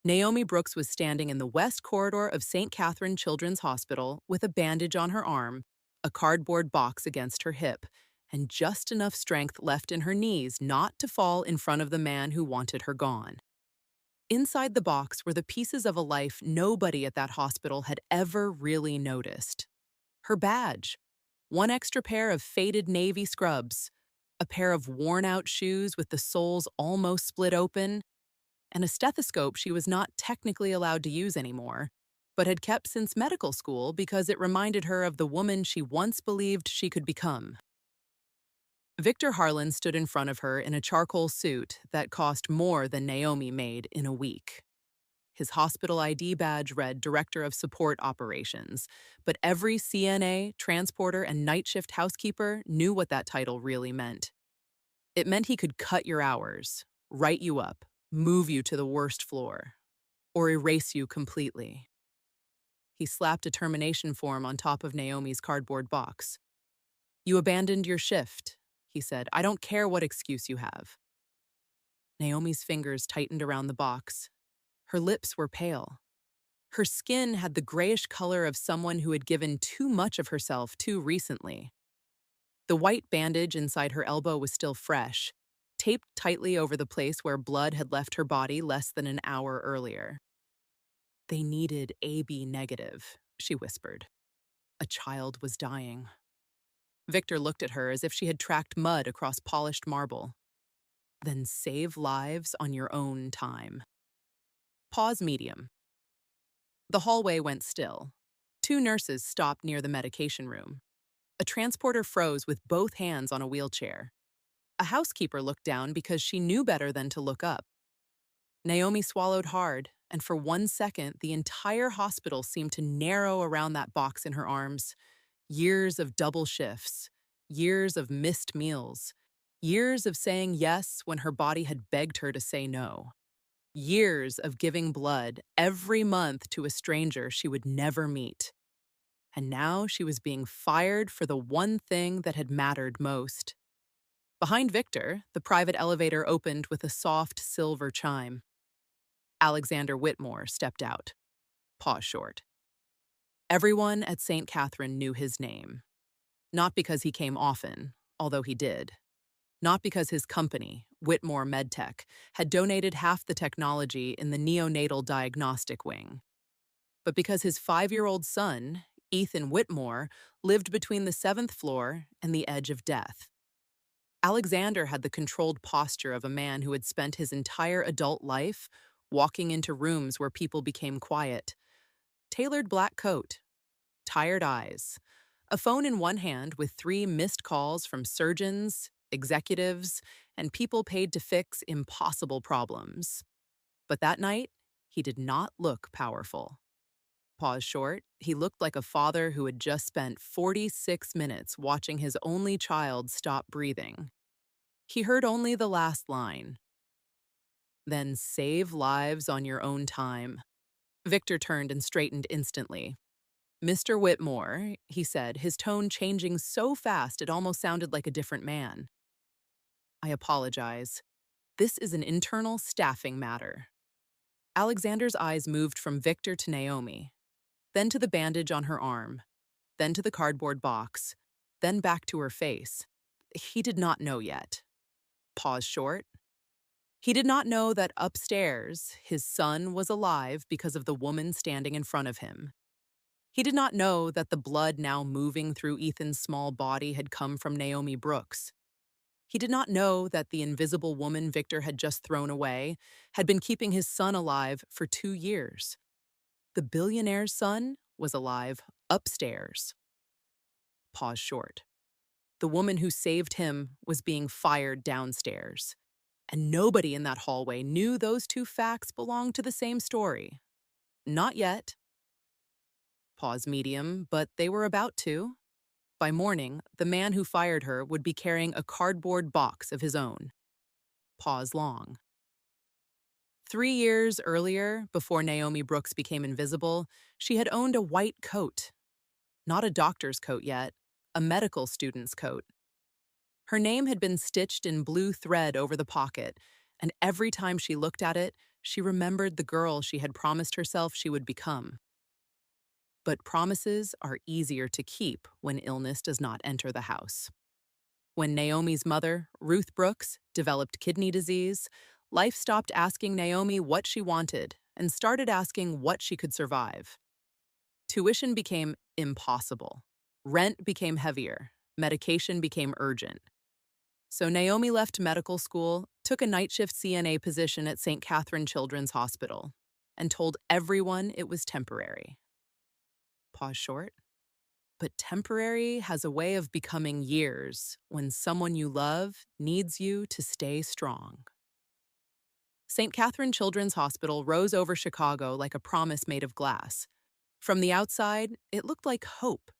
Naomi Brooks was standing in the west corridor of St. Catherine Children's Hospital with a bandage on her arm, a cardboard box against her hip, and just enough strength left in her knees not to fall in front of the man who wanted her gone. Inside the box were the pieces of a life nobody at that hospital had ever really noticed. Her badge, one extra pair of faded navy scrubs, a pair of worn-out shoes with the soles almost split open, and a stethoscope she was not technically allowed to use anymore, but had kept since medical school because it reminded her of the woman she once believed she could become. Victor Harlan stood in front of her in a charcoal suit that cost more than Naomi made in a week. His hospital ID badge read Director of Support Operations, but every CNA, transporter, and night shift housekeeper knew what that title really meant. It meant he could cut your hours, write you up, move you to the worst floor, or erase you completely. He slapped a termination form on top of Naomi's cardboard box. "You abandoned your shift," he said. "I don't care what excuse you have." Naomi's fingers tightened around the box. Her lips were pale. Her skin had the grayish color of someone who had given too much of herself too recently. The white bandage inside her elbow was still fresh, taped tightly over the place where blood had left her body less than an hour earlier. "They needed AB negative," she whispered. "A child was dying." Victor looked at her as if she had tracked mud across polished marble. "Then save lives on your own time." Pause medium. The hallway went still. Two nurses stopped near the medication room. A transporter froze with both hands on a wheelchair. A housekeeper looked down because she knew better than to look up. Naomi swallowed hard, and for 1 second, the entire hospital seemed to narrow around that box in her arms. Years of double shifts, years of missed meals, years of saying yes when her body had begged her to say no. Years of giving blood every month to a stranger she would never meet. And now she was being fired for the one thing that had mattered most. Behind Victor, the private elevator opened with a soft silver chime. Alexander Whitmore stepped out. Pause short. Everyone at St. Catherine knew his name. Not because he came often, although he did. Not because his company, Whitmore MedTech, had donated half the technology in the neonatal diagnostic wing. But because his 5-year-old son, Ethan Whitmore, lived between the 7th floor and the edge of death. Alexander had the controlled posture of a man who had spent his entire adult life walking into rooms where people became quiet. Tailored black coat, tired eyes, a phone in one hand with 3 missed calls from surgeons, executives, and people paid to fix impossible problems. But that night, he did not look powerful. Pause short, he looked like a father who had just spent 46 minutes watching his only child stop breathing. He heard only the last line. "Then save lives on your own time." Victor turned and straightened instantly. "Mr. Whitmore," he said, his tone changing so fast it almost sounded like a different man. "I apologize. This is an internal staffing matter." Alexander's eyes moved from Victor to Naomi, then to the bandage on her arm, then to the cardboard box, then back to her face. He did not know yet. Pause short. He did not know that upstairs, his son was alive because of the woman standing in front of him. He did not know that the blood now moving through Ethan's small body had come from Naomi Brooks. He did not know that the invisible woman Victor had just thrown away had been keeping his son alive for 2 years. The billionaire's son was alive upstairs. Pause short. The woman who saved him was being fired downstairs. And nobody in that hallway knew those two facts belonged to the same story. Not yet. Pause medium, but they were about to. By morning, the man who fired her would be carrying a cardboard box of his own. Pause long. 3 years earlier, before Naomi Brooks became invisible, she had owned a white coat. Not a doctor's coat yet, a medical student's coat. Her name had been stitched in blue thread over the pocket, and every time she looked at it, she remembered the girl she had promised herself she would become. But promises are easier to keep when illness does not enter the house. When Naomi's mother, Ruth Brooks, developed kidney disease, life stopped asking Naomi what she wanted and started asking what she could survive. Tuition became impossible. Rent became heavier. Medication became urgent. So Naomi left medical school, took a night shift CNA position at St. Catherine Children's Hospital, and told everyone it was temporary. Pause short. But temporary has a way of becoming years when someone you love needs you to stay strong. St. Catherine Children's Hospital rose over Chicago like a promise made of glass. From the outside, it looked like hope.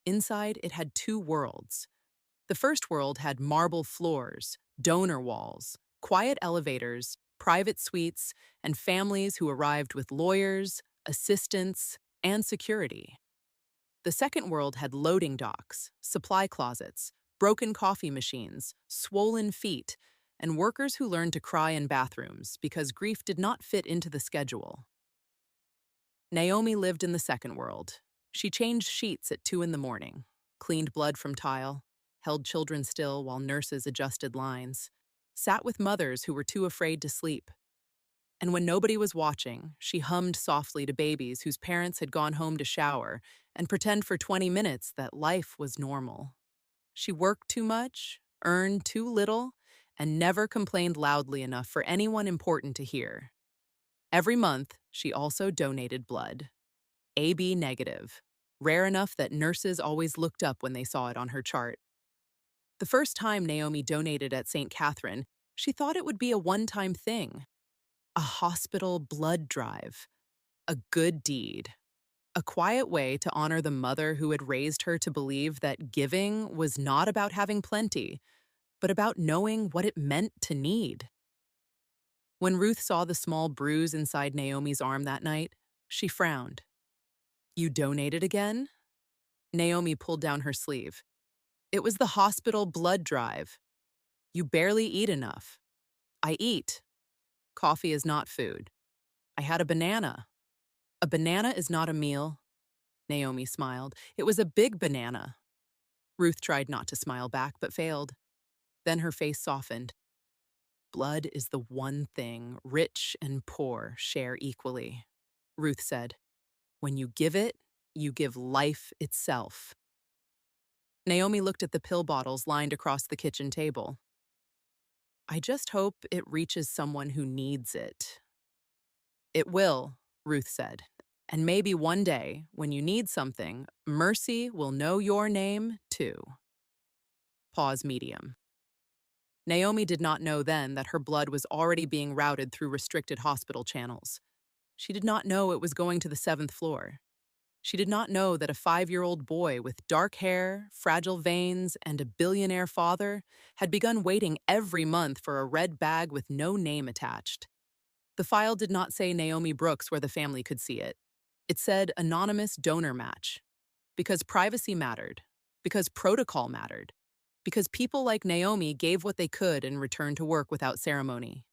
Inside, it had two worlds. The first world had marble floors, donor walls, quiet elevators, private suites, and families who arrived with lawyers, assistants, and security. The second world had loading docks, supply closets, broken coffee machines, swollen feet, and workers who learned to cry in bathrooms because grief did not fit into the schedule. Naomi lived in the second world. She changed sheets at 2 in the morning, cleaned blood from tile, held children still while nurses adjusted lines, sat with mothers who were too afraid to sleep. And when nobody was watching, she hummed softly to babies whose parents had gone home to shower and pretend for 20 minutes that life was normal. She worked too much, earned too little, and never complained loudly enough for anyone important to hear. Every month, she also donated blood. AB negative, rare enough that nurses always looked up when they saw it on her chart. The first time Naomi donated at St. Catherine, she thought it would be a one-time thing. A hospital blood drive. A good deed. A quiet way to honor the mother who had raised her to believe that giving was not about having plenty, but about knowing what it meant to need. When Ruth saw the small bruise inside Naomi's arm that night, she frowned. "You donated again?" Naomi pulled down her sleeve. "It was the hospital blood drive. You barely eat enough." "I eat. Coffee is not food. I had a banana." "A banana is not a meal." Naomi smiled. "It was a big banana." Ruth tried not to smile back, but failed. Then her face softened. "Blood is the one thing rich and poor share equally," Ruth said. "When you give life itself." Naomi looked at the pill bottles lined across the kitchen table. "I just hope it reaches someone who needs it." "It will," Ruth said. "And maybe one day, when you need something, mercy will know your name, too." Pause medium. Naomi did not know then that her blood was already being routed through restricted hospital channels. She did not know it was going to the 7th floor. She did not know that a 5-year-old boy with dark hair, fragile veins, and a billionaire father had begun waiting every month for a red bag with no name attached. The file did not say Naomi Brooks where the family could see it. It said anonymous donor match. Because privacy mattered. Because protocol mattered. Because people like Naomi gave what they could and returned to work without ceremony.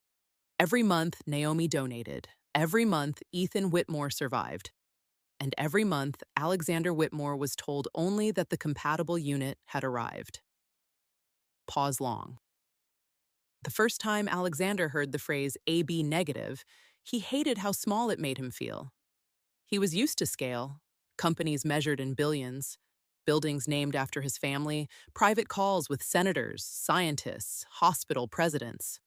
Every month, Naomi donated. Every month, Ethan Whitmore survived. And every month, Alexander Whitmore was told only that the compatible unit had arrived. Pause long. The first time Alexander heard the phrase AB negative, he hated how small it made him feel. He was used to scale, companies measured in billions, buildings named after his family, private calls with senators, scientists, hospital presidents.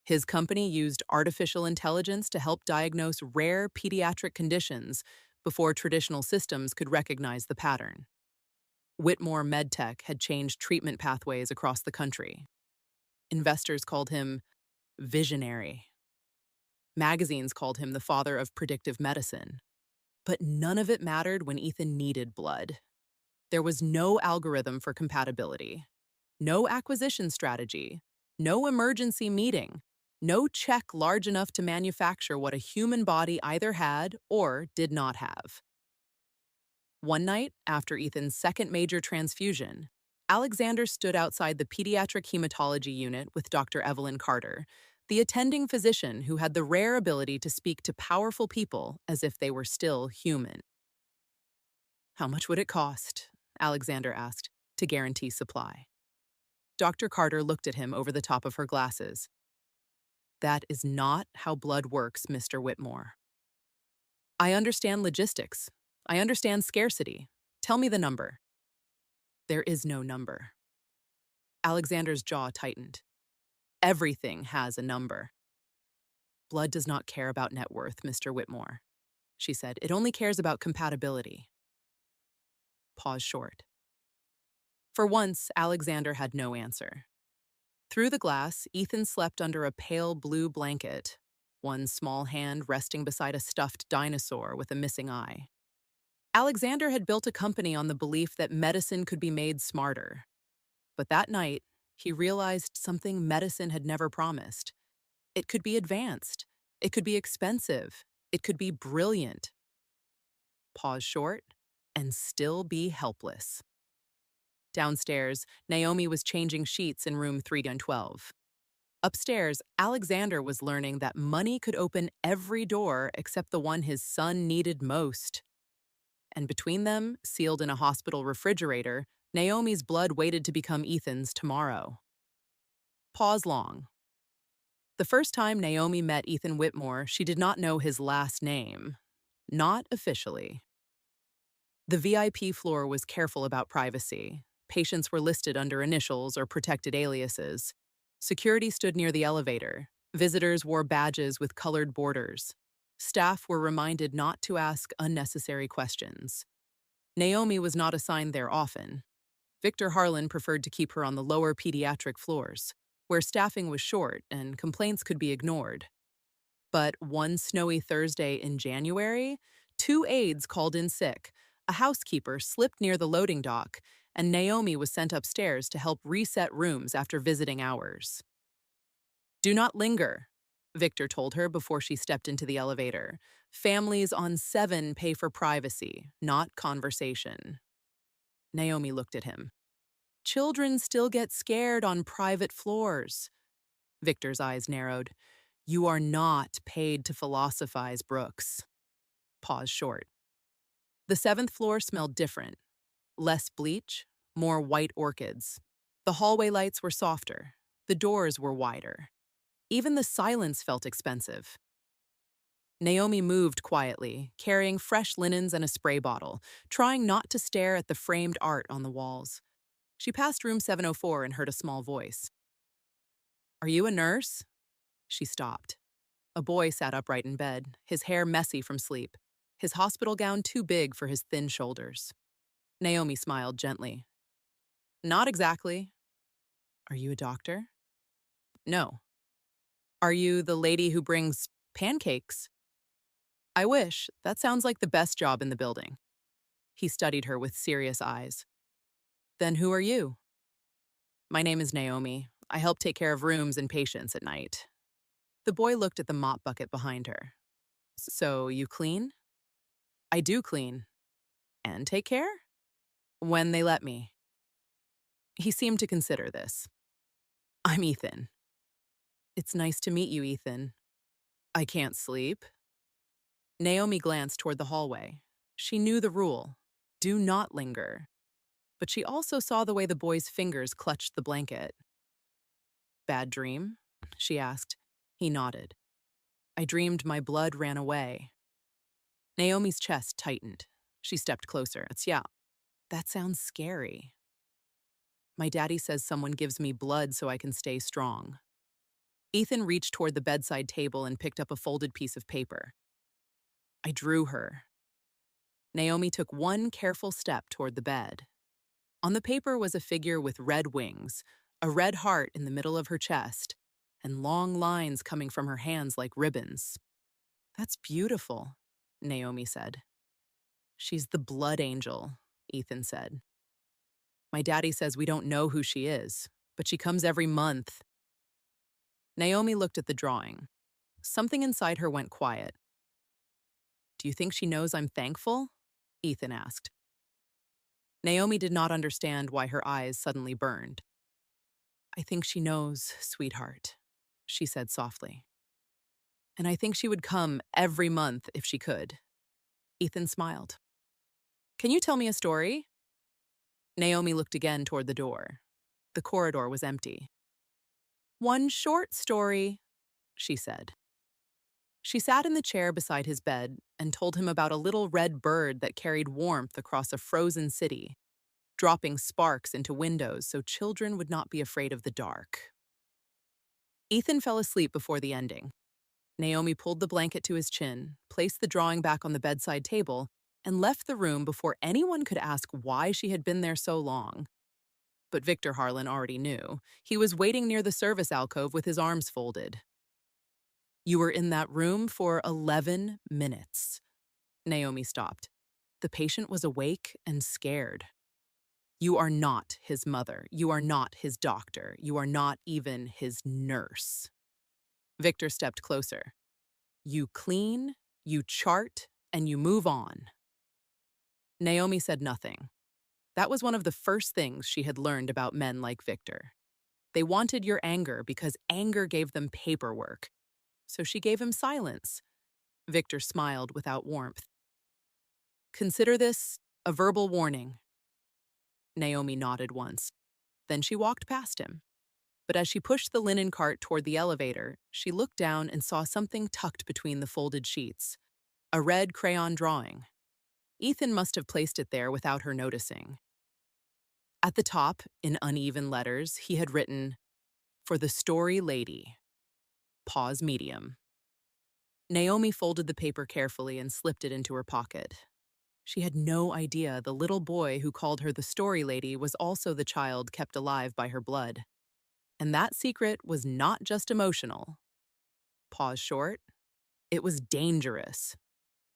His company used artificial intelligence to help diagnose rare pediatric conditions before traditional systems could recognize the pattern. Whitmore MedTech had changed treatment pathways across the country. Investors called him visionary. Magazines called him the father of predictive medicine. But none of it mattered when Ethan needed blood. There was no algorithm for compatibility, no acquisition strategy, no emergency meeting, no check large enough to manufacture what a human body either had or did not have. One night, after Ethan's second major transfusion, Alexander stood outside the pediatric hematology unit with Dr. Evelyn Carter, the attending physician who had the rare ability to speak to powerful people as if they were still human. How much would it cost? Alexander asked, to guarantee supply. Dr. Carter looked at him over the top of her glasses. That is not how blood works, Mr. Whitmore. I understand logistics. I understand scarcity. Tell me the number. There is no number. Alexander's jaw tightened. Everything has a number. Blood does not care about net worth, Mr. Whitmore, she said. It only cares about compatibility. Pause short. For once, Alexander had no answer. Through the glass, Ethan slept under a pale blue blanket, one small hand resting beside a stuffed dinosaur with a missing eye. Alexander had built a company on the belief that medicine could be made smarter. But that night, he realized something medicine had never promised. It could be advanced. It could be expensive. It could be brilliant. Pause short, and still be helpless. Downstairs, Naomi was changing sheets in room 312. Upstairs, Alexander was learning that money could open every door except the one his son needed most. And between them, sealed in a hospital refrigerator, Naomi's blood waited to become Ethan's tomorrow. Pause long. The first time Naomi met Ethan Whitmore, she did not know his last name. Not officially. The VIP floor was careful about privacy. Patients were listed under initials or protected aliases. Security stood near the elevator. Visitors wore badges with colored borders. Staff were reminded not to ask unnecessary questions. Naomi was not assigned there often. Victor Harlan preferred to keep her on the lower pediatric floors, where staffing was short and complaints could be ignored. But one snowy Thursday in January, 2 aides called in sick, a housekeeper slipped near the loading dock, and Naomi was sent upstairs to help reset rooms after visiting hours. Do not linger, Victor told her before she stepped into the elevator. Families on 7 pay for privacy, not conversation. Naomi looked at him. Children still get scared on private floors. Victor's eyes narrowed. You are not paid to philosophize, Brooks. Pause short. The 7th floor smelled different. Less bleach, more white orchids. The hallway lights were softer. The doors were wider. Even the silence felt expensive. Naomi moved quietly, carrying fresh linens and a spray bottle, trying not to stare at the framed art on the walls. She passed room 704 and heard a small voice. Are you a nurse? She stopped. A boy sat upright in bed, his hair messy from sleep, his hospital gown too big for his thin shoulders. Naomi smiled gently. Not exactly. Are you a doctor? No. Are you the lady who brings pancakes? I wish. That sounds like the best job in the building. He studied her with serious eyes. Then who are you? My name is Naomi. I help take care of rooms and patients at night. The boy looked at the mop bucket behind her. So you clean? I do clean. And take care? When they let me. He seemed to consider this. I'm Ethan. It's nice to meet you, Ethan. I can't sleep. Naomi glanced toward the hallway. She knew the rule. Do not linger. But she also saw the way the boy's fingers clutched the blanket. Bad dream? She asked. He nodded. I dreamed my blood ran away. Naomi's chest tightened. She stepped closer. Yeah, that sounds scary. My daddy says someone gives me blood so I can stay strong. Ethan reached toward the bedside table and picked up a folded piece of paper. I drew her. Naomi took one careful step toward the bed. On the paper was a figure with red wings, a red heart in the middle of her chest, and long lines coming from her hands like ribbons. That's beautiful, Naomi said. She's the blood angel, Ethan said. My daddy says we don't know who she is, but she comes every month. Naomi looked at the drawing. Something inside her went quiet. Do you think she knows I'm thankful? Ethan asked. Naomi did not understand why her eyes suddenly burned. I think she knows, sweetheart. she said softly. And I think she would come every month if she could. Ethan smiled. Can you tell me a story? Naomi looked again toward the door. The corridor was empty. One short story, she said. She sat in the chair beside his bed and told him about a little red bird that carried warmth across a frozen city, dropping sparks into windows so children would not be afraid of the dark. Ethan fell asleep before the ending. Naomi pulled the blanket to his chin, placed the drawing back on the bedside table, and left the room before anyone could ask why she had been there so long. But Victor Harlan already knew. He was waiting near the service alcove with his arms folded. You were in that room for 11 minutes. Naomi stopped. The patient was awake and scared. You are not his mother. You are not his doctor. You are not even his nurse. Victor stepped closer. You clean, you chart, and you move on. Naomi said nothing. That was one of the first things she had learned about men like Victor. They wanted your anger because anger gave them paperwork. So she gave him silence. Victor smiled without warmth. Consider this a verbal warning. Naomi nodded once. Then she walked past him. But as she pushed the linen cart toward the elevator, she looked down and saw something tucked between the folded sheets. A red crayon drawing. Ethan must have placed it there without her noticing. At the top, in uneven letters, he had written, "For the story lady. Pause medium." Naomi folded the paper carefully and slipped it into her pocket. She had no idea the little boy who called her the story lady was also the child kept alive by her blood. And that secret was not just emotional. Pause short. It was dangerous.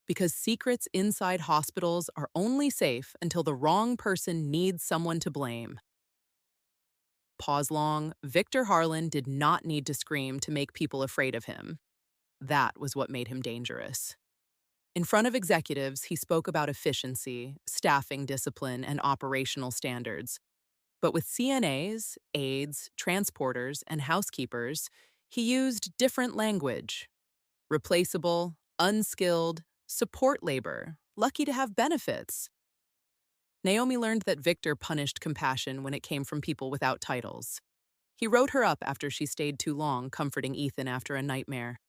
Because secrets inside hospitals are only safe until the wrong person needs someone to blame. Pause long. Victor Harlan did not need to scream to make people afraid of him. That was what made him dangerous. In front of executives, he spoke about efficiency, staffing discipline, and operational standards. But with CNAs, aides, transporters, and housekeepers, he used different language. Replaceable, unskilled, support labor, lucky to have benefits. Naomi learned that Victor punished compassion when it came from people without titles. He wrote her up after she stayed too long comforting Ethan after a nightmare.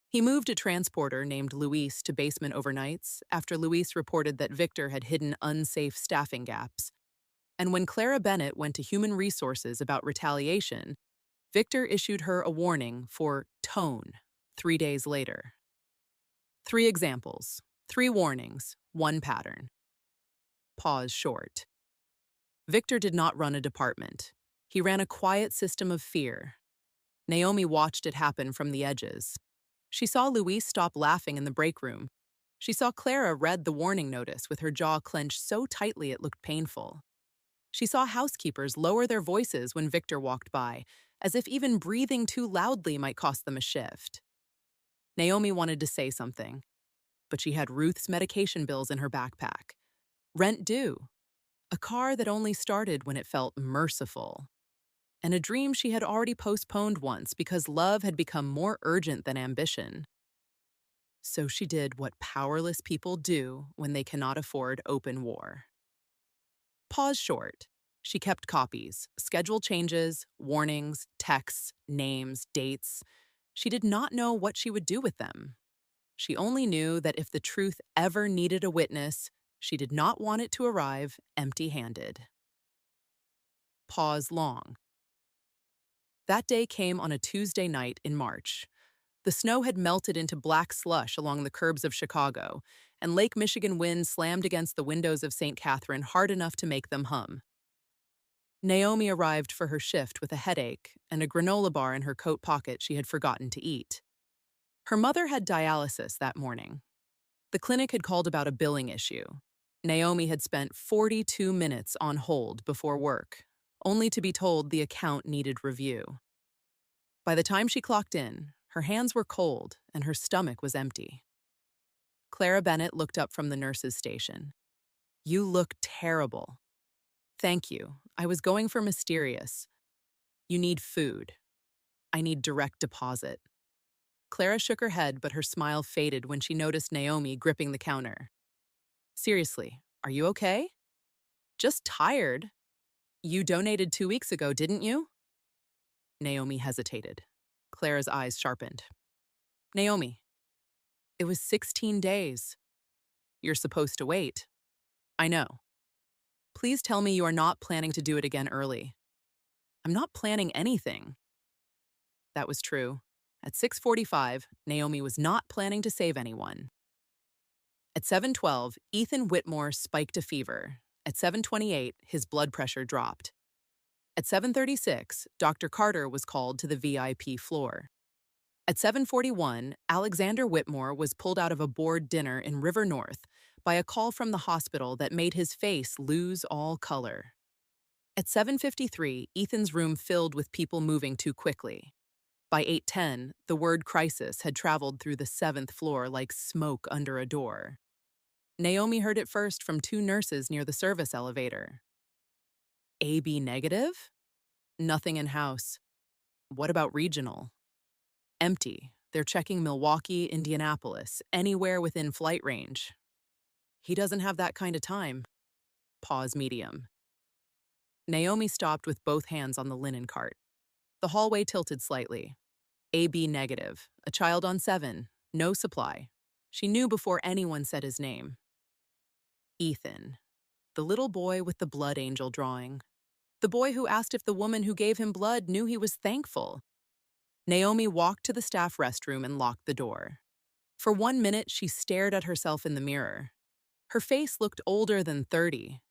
He moved a transporter named Luis to basement overnights after Luis reported that Victor had hidden unsafe staffing gaps. And when Clara Bennett went to Human Resources about retaliation, Victor issued her a warning for tone 3 days later. 3 examples, 3 warnings, 1 pattern. Pause short. Victor did not run a department. He ran a quiet system of fear. Naomi watched it happen from the edges. She saw Luis stop laughing in the break room. She saw Clara read the warning notice with her jaw clenched so tightly it looked painful. She saw housekeepers lower their voices when Victor walked by, as if even breathing too loudly might cost them a shift. Naomi wanted to say something, but she had Ruth's medication bills in her backpack. Rent due. A car that only started when it felt merciful. And a dream she had already postponed once because love had become more urgent than ambition. So she did what powerless people do when they cannot afford open war. Pause short. She kept copies, schedule changes, warnings, texts, names, dates. She did not know what she would do with them. She only knew that if the truth ever needed a witness, she did not want it to arrive empty-handed. Pause long. That day came on a Tuesday night in March. The snow had melted into black slush along the curbs of Chicago, and Lake Michigan wind slammed against the windows of St. Catherine hard enough to make them hum. Naomi arrived for her shift with a headache and a granola bar in her coat pocket she had forgotten to eat. Her mother had dialysis that morning. The clinic had called about a billing issue. Naomi had spent 42 minutes on hold before work, only to be told the account needed review. By the time she clocked in, her hands were cold and her stomach was empty. Clara Bennett looked up from the nurse's station. You look terrible. Thank you. I was going for mysterious. You need food. I need direct deposit. Clara shook her head, but her smile faded when she noticed Naomi gripping the counter. Seriously, are you okay? Just tired. You donated 2 weeks ago, didn't you? Naomi hesitated. Clara's eyes sharpened. Naomi, it was 16 days. You're supposed to wait. I know. Please tell me you are not planning to do it again early. I'm not planning anything. That was true. At 6:45, Naomi was not planning to save anyone. At 7:12, Ethan Whitmore spiked a fever. At 7:28, his blood pressure dropped. At 7:36, Dr. Carter was called to the VIP floor. At 7:41, Alexander Whitmore was pulled out of a board dinner in River North by a call from the hospital that made his face lose all color. At 7:53, Ethan's room filled with people moving too quickly. By 8:10, the word crisis had traveled through the 7th floor like smoke under a door. Naomi heard it first from 2 nurses near the service elevator. AB negative? Nothing in house. What about regional? Empty. They're checking Milwaukee, Indianapolis, anywhere within flight range. He doesn't have that kind of time. Pause medium. Naomi stopped with both hands on the linen cart. The hallway tilted slightly. AB negative, a child on 7, no supply. She knew before anyone said his name. Ethan, the little boy with the blood angel drawing. The boy who asked if the woman who gave him blood knew he was thankful. Naomi walked to the staff restroom and locked the door. For 1 minute, she stared at herself in the mirror. Her face looked older than 30.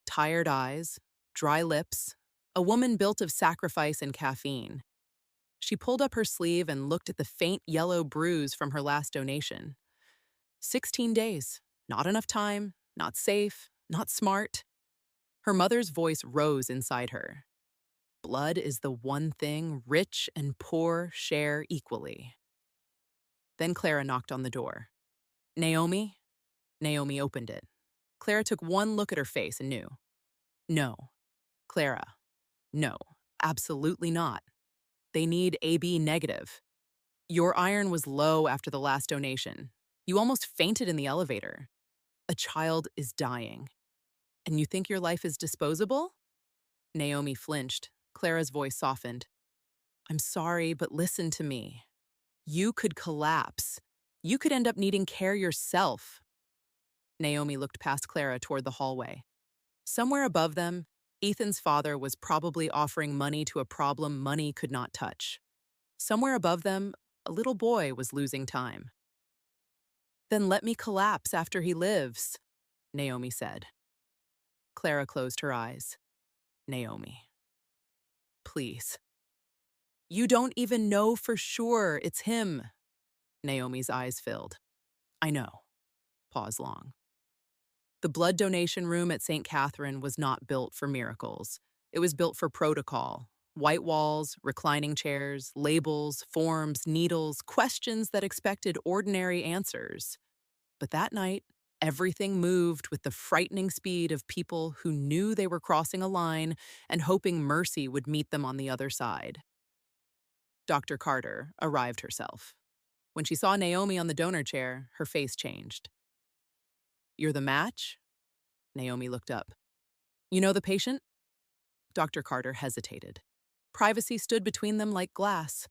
Tired eyes, dry lips, a woman built of sacrifice and caffeine. She pulled up her sleeve and looked at the faint yellow bruise from her last donation. 16 days, not enough time, not safe, not smart. Her mother's voice rose inside her. Blood is the one thing rich and poor share equally. Then Clara knocked on the door. Naomi? Naomi opened it. Clara took one look at her face and knew. No. Clara. No, absolutely not. They need AB negative. Your iron was low after the last donation. You almost fainted in the elevator. A child is dying. And you think your life is disposable? Naomi flinched. Clara's voice softened. I'm sorry, but listen to me. You could collapse. You could end up needing care yourself. Naomi looked past Clara toward the hallway. Somewhere above them, Ethan's father was probably offering money to a problem money could not touch. Somewhere above them, a little boy was losing time. Then let me collapse after he lives, Naomi said. Clara closed her eyes. Naomi. Please. You don't even know for sure it's him. Naomi's eyes filled. I know. Pause long. The blood donation room at St. Catherine was not built for miracles. It was built for protocol. White walls, reclining chairs, labels, forms, needles, questions that expected ordinary answers. But that night, everything moved with the frightening speed of people who knew they were crossing a line and hoping mercy would meet them on the other side. Dr. Carter arrived herself. When she saw Naomi on the donor chair, her face changed. You're the match? Naomi looked up. You know the patient? Dr. Carter hesitated. Privacy stood between them like glass.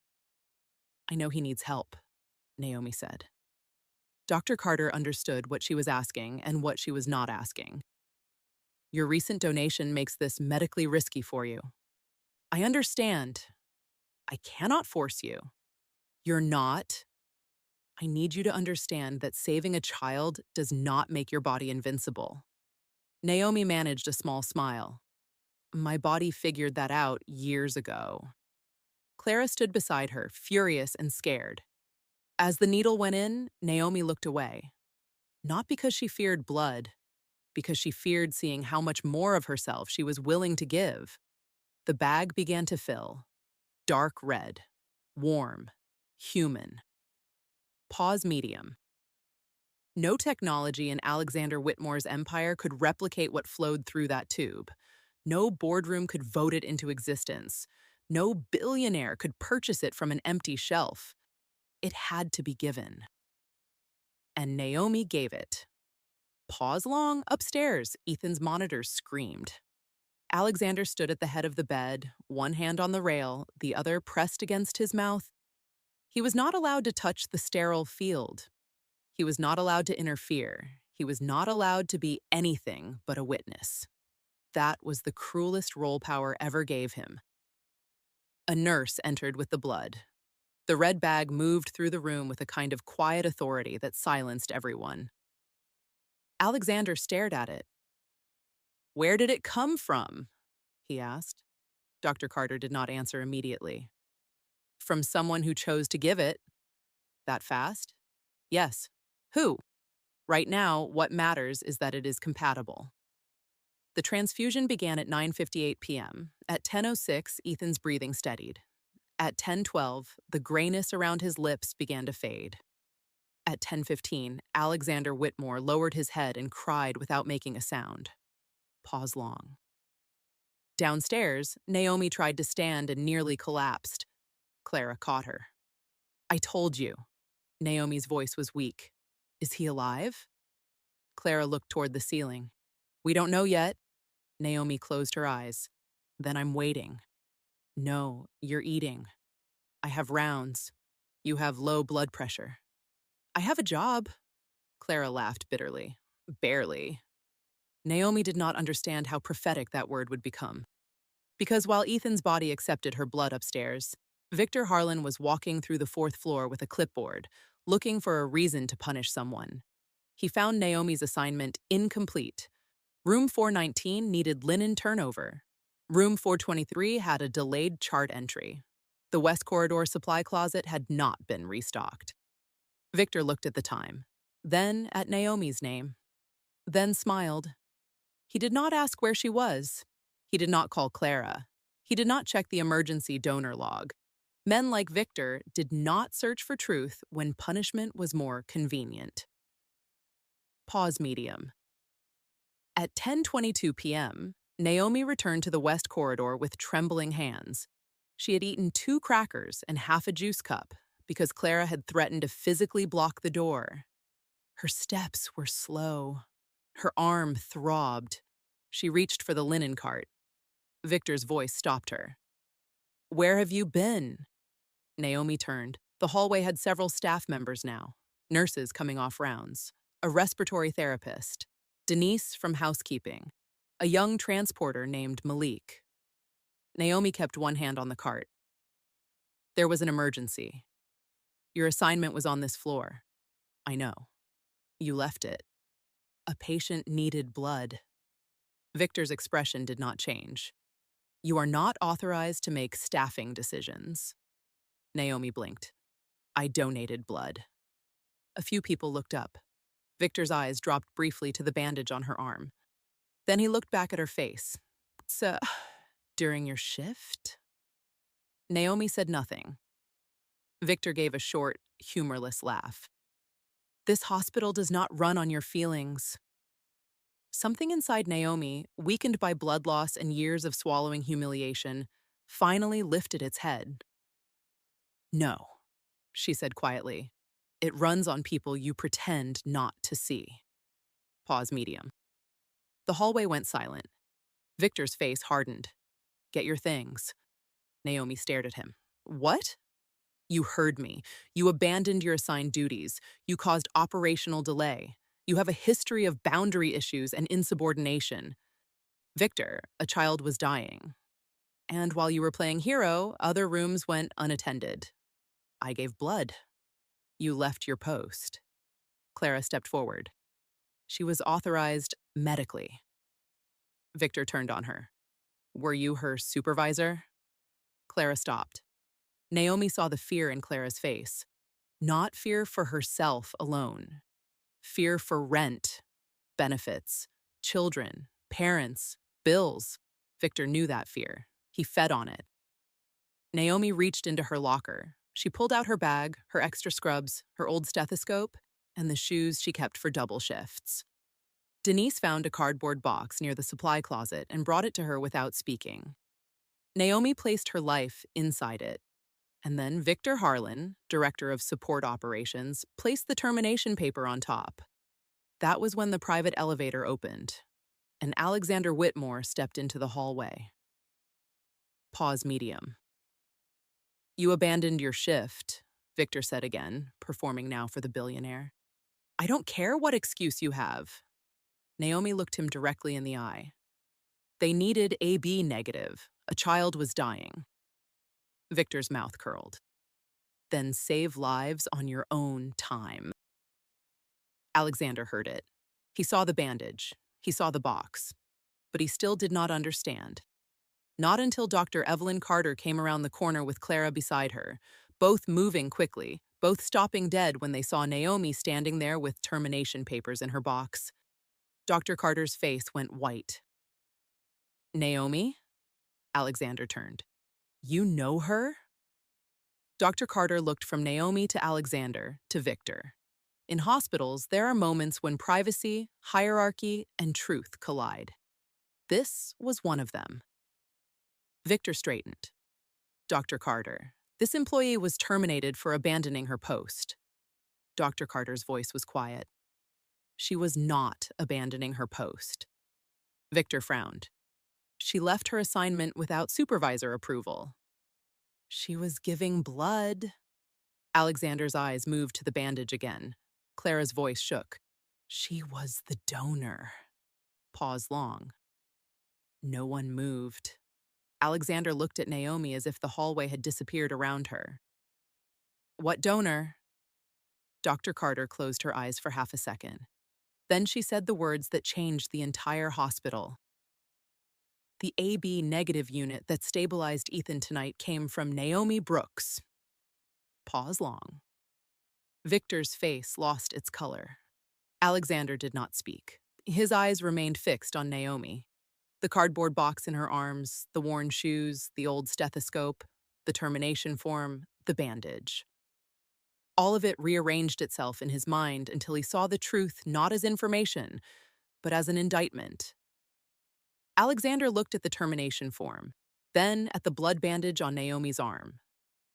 I know he needs help, Naomi said. Dr. Carter understood what she was asking and what she was not asking. Your recent donation makes this medically risky for you. I understand. I cannot force you. You're not. I need you to understand that saving a child does not make your body invincible. Naomi managed a small smile. My body figured that out years ago. Clara stood beside her, furious and scared. As the needle went in, Naomi looked away. Not because she feared blood, because she feared seeing how much more of herself she was willing to give. The bag began to fill. Dark red, warm, human. Pause medium. No technology in Alexander Whitmore's empire could replicate what flowed through that tube. No boardroom could vote it into existence. No billionaire could purchase it from an empty shelf. It had to be given. And Naomi gave it. Pause long, upstairs, Ethan's monitors screamed. Alexander stood at the head of the bed, one hand on the rail, the other pressed against his mouth. He was not allowed to touch the sterile field. He was not allowed to interfere. He was not allowed to be anything but a witness. That was the cruelest role power ever gave him. A nurse entered with the blood. The red bag moved through the room with a kind of quiet authority that silenced everyone. Alexander stared at it. "Where did it come from?" he asked. Dr. Carter did not answer immediately. "From someone who chose to give it." "That fast?" "Yes." "Who?" "Right now, what matters is that it is compatible." The transfusion began at 9:58 p.m. At 10:06, Ethan's breathing steadied. At 10:12, the grayness around his lips began to fade. At 10:15, Alexander Whitmore lowered his head and cried without making a sound. Pause long. Downstairs, Naomi tried to stand and nearly collapsed. Clara caught her. "I told you." Naomi's voice was weak. "Is he alive?" Clara looked toward the ceiling. "We don't know yet." Naomi closed her eyes. "Then I'm waiting." "No, you're eating." "I have rounds." "You have low blood pressure." "I have a job." Clara laughed bitterly. "Barely." Naomi did not understand how prophetic that word would become. Because while Ethan's body accepted her blood upstairs, Victor Harlan was walking through the fourth floor with a clipboard, looking for a reason to punish someone. He found Naomi's assignment incomplete. Room 419 needed linen turnover. Room 423 had a delayed chart entry. The West Corridor supply closet had not been restocked. Victor looked at the time, then at Naomi's name, then smiled. He did not ask where she was. He did not call Clara. He did not check the emergency donor log. Men like Victor did not search for truth when punishment was more convenient. Pause medium. At 10:22 p.m., Naomi returned to the West Corridor with trembling hands. She had eaten 2 crackers and half a juice cup because Clara had threatened to physically block the door. Her steps were slow. Her arm throbbed. She reached for the linen cart. Victor's voice stopped her. "Where have you been?" Naomi turned. The hallway had several staff members now. Nurses coming off rounds. A respiratory therapist. Denise from housekeeping. A young transporter named Malik. Naomi kept one hand on the cart. "There was an emergency. Your assignment was on this floor." "I know." "You left it." "A patient needed blood." Victor's expression did not change. "You are not authorized to make staffing decisions." Naomi blinked. "I donated blood." A few people looked up. Victor's eyes dropped briefly to the bandage on her arm. Then he looked back at her face. "So, during your shift?" Naomi said nothing. Victor gave a short, humorless laugh. "This hospital does not run on your feelings." Something inside Naomi, weakened by blood loss and years of swallowing humiliation, finally lifted its head. "No," she said quietly. "It runs on people you pretend not to see." Pause medium. The hallway went silent. Victor's face hardened. "Get your things." Naomi stared at him. "What?" "You heard me. You abandoned your assigned duties. You caused operational delay. You have a history of boundary issues and insubordination. Victor, a child was dying. And while you were playing hero, other rooms went unattended. I gave blood. You left your post." Clara stepped forward. "She was authorized medically." Victor turned on her. "Were you her supervisor?" Clara stopped. Naomi saw the fear in Clara's face. Not fear for herself alone. Fear for rent, benefits, children, parents, bills. Victor knew that fear. He fed on it. Naomi reached into her locker. She pulled out her bag, her extra scrubs, her old stethoscope, and the shoes she kept for double shifts. Denise found a cardboard box near the supply closet and brought it to her without speaking. Naomi placed her life inside it, and then Victor Harlan, director of support operations, placed the termination paper on top. That was when the private elevator opened, and Alexander Whitmore stepped into the hallway. Pause medium. You abandoned your shift, Victor said again, performing now for the billionaire. I don't care what excuse you have. Naomi looked him directly in the eye. They needed AB negative. A child was dying. Victor's mouth curled. Then save lives on your own time. Alexander heard it. He saw the bandage. He saw the box. But he still did not understand. Not until Dr. Evelyn Carter came around the corner with Clara beside her, both moving quickly, both stopping dead when they saw Naomi standing there with termination papers in her box. Dr. Carter's face went white. Naomi? Alexander turned. You know her? Dr. Carter looked from Naomi to Alexander to Victor. In hospitals, there are moments when privacy, hierarchy, and truth collide. This was one of them. Victor straightened. Dr. Carter, this employee was terminated for abandoning her post. Dr. Carter's voice was quiet. She was not abandoning her post. Victor frowned. She left her assignment without supervisor approval. She was giving blood. Alexander's eyes moved to the bandage again. Clara's voice shook. She was the donor. Pause long. No one moved. Alexander looked at Naomi as if the hallway had disappeared around her. What donor? Dr. Carter closed her eyes for half a second. Then she said the words that changed the entire hospital. The AB negative unit that stabilized Ethan tonight came from Naomi Brooks. Pause long. Victor's face lost its color. Alexander did not speak. His eyes remained fixed on Naomi. The cardboard box in her arms, the worn shoes, the old stethoscope, the termination form, the bandage. All of it rearranged itself in his mind until he saw the truth not as information, but as an indictment. Alexander looked at the termination form, then at the blood bandage on Naomi's arm,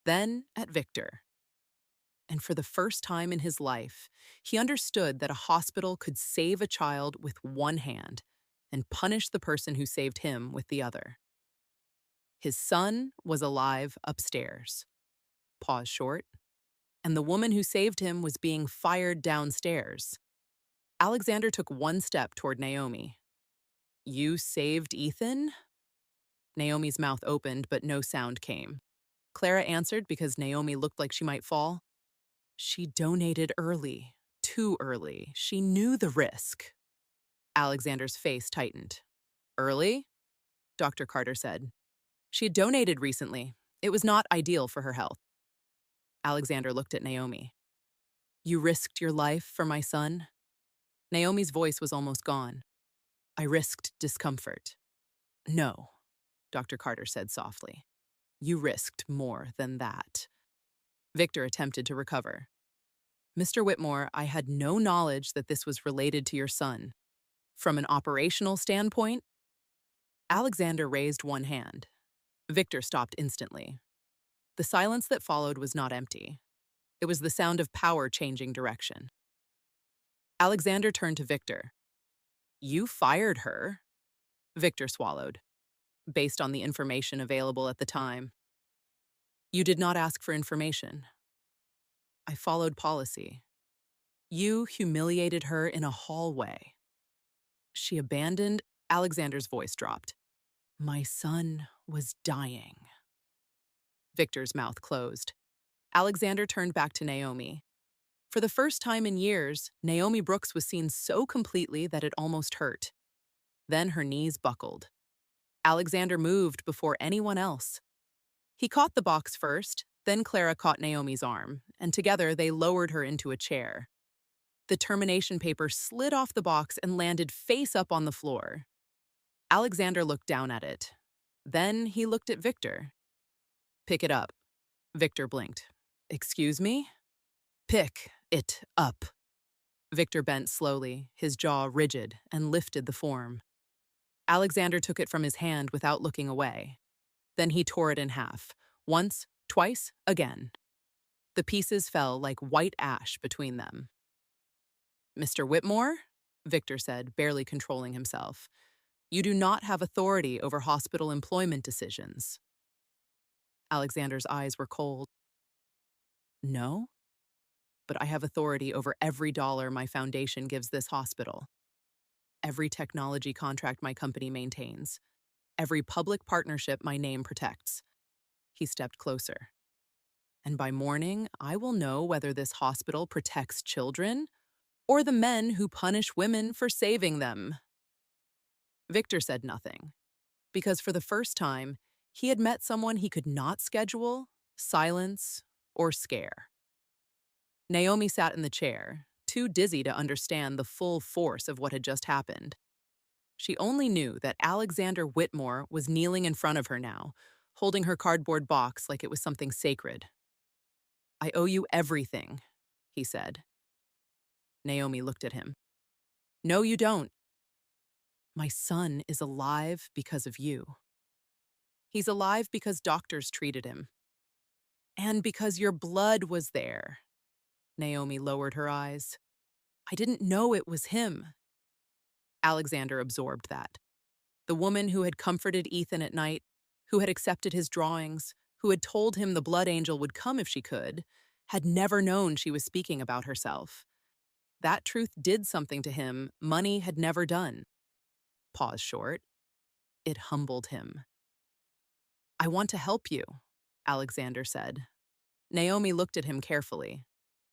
then at Victor. And for the first time in his life, he understood that a hospital could save a child with one hand and punish the person who saved him with the other. His son was alive upstairs. Pause short. And the woman who saved him was being fired downstairs. Alexander took one step toward Naomi. You saved Ethan? Naomi's mouth opened, but no sound came. Clara answered because Naomi looked like she might fall. She donated early, too early. She knew the risk. Alexander's face tightened. Early? Dr. Carter said. She had donated recently. It was not ideal for her health. Alexander looked at Naomi. You risked your life for my son? Naomi's voice was almost gone. I risked discomfort. No, Dr. Carter said softly. You risked more than that. Victor attempted to recover. Mr. Whitmore, I had no knowledge that this was related to your son. From an operational standpoint, Alexander raised one hand. Victor stopped instantly. The silence that followed was not empty. It was the sound of power changing direction. Alexander turned to Victor. You fired her? Victor swallowed, based on the information available at the time. You did not ask for information. I followed policy. You humiliated her in a hallway. She abandoned. Alexander's voice dropped. My son was dying. Victor's mouth closed. Alexander turned back to Naomi. For the first time in years, Naomi Brooks was seen so completely that it almost hurt. Then her knees buckled. Alexander moved before anyone else. He caught the box first, then Clara caught Naomi's arm, and together they lowered her into a chair. The termination paper slid off the box and landed face up on the floor. Alexander looked down at it. Then he looked at Victor. Pick it up. Victor blinked. Excuse me? Pick it up. Victor bent slowly, his jaw rigid, and lifted the form. Alexander took it from his hand without looking away. Then he tore it in half. Once, twice, again. The pieces fell like white ash between them. "Mr. Whitmore," Victor said, barely controlling himself, "you do not have authority over hospital employment decisions." Alexander's eyes were cold. "No? But I have authority over every dollar my foundation gives this hospital, every technology contract my company maintains, every public partnership my name protects." He stepped closer. "And by morning, I will know whether this hospital protects children or the men who punish women for saving them." Victor said nothing, because for the first time, he had met someone he could not schedule, silence, or scare. Naomi sat in the chair, too dizzy to understand the full force of what had just happened. She only knew that Alexander Whitmore was kneeling in front of her now, holding her cardboard box like it was something sacred. "I owe you everything," he said. Naomi looked at him. "No, you don't. My son is alive because of you. He's alive because doctors treated him. And because your blood was there." Naomi lowered her eyes. "I didn't know it was him." Alexander absorbed that. The woman who had comforted Ethan at night, who had accepted his drawings, who had told him the blood angel would come if she could, had never known she was speaking about herself. That truth did something to him money had never done. Pause short. It humbled him. "I want to help you," Alexander said. Naomi looked at him carefully.